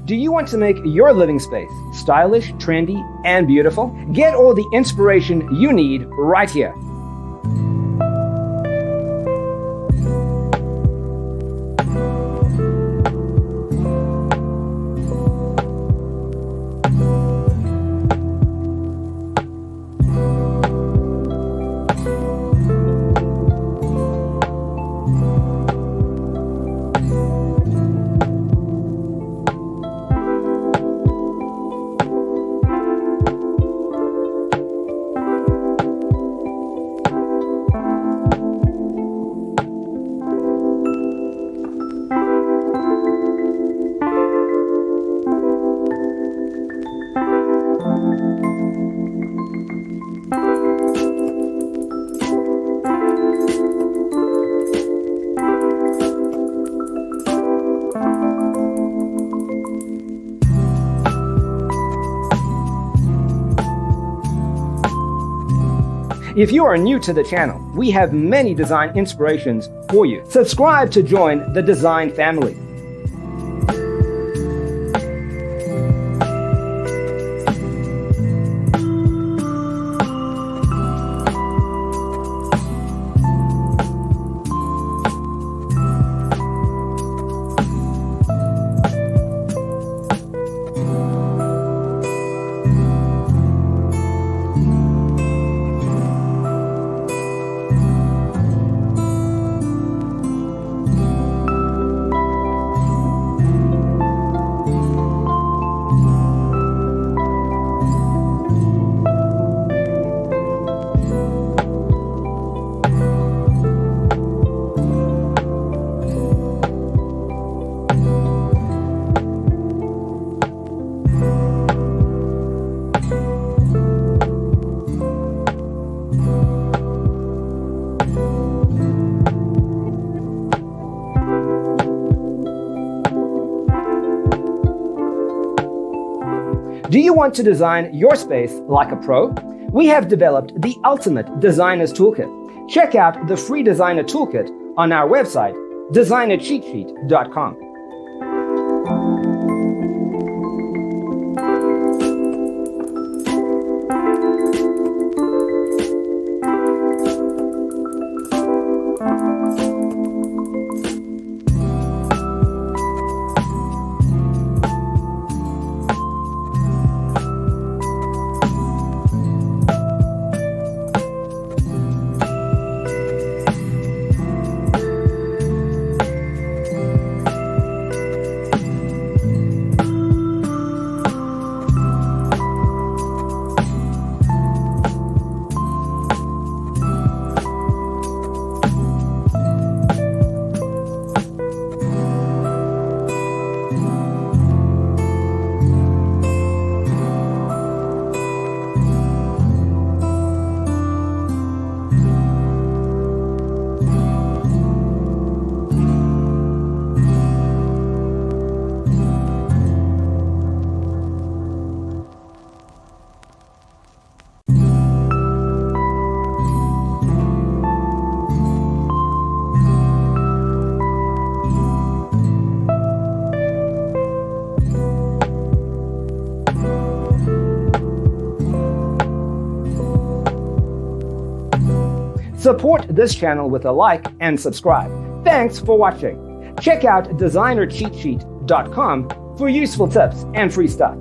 Do you want to make your living space stylish, trendy, and beautiful? Get all the inspiration you need right here. If you are new to the channel, we have many design inspirations for you. Subscribe to join the design family. Do you want to design your space like a pro? We have developed the ultimate designer's toolkit. Check out the free designer toolkit on our website, designercheatsheet.com. Support this channel with a like and subscribe. Thanks for watching. Check out designercheatsheet.com for useful tips and free stuff.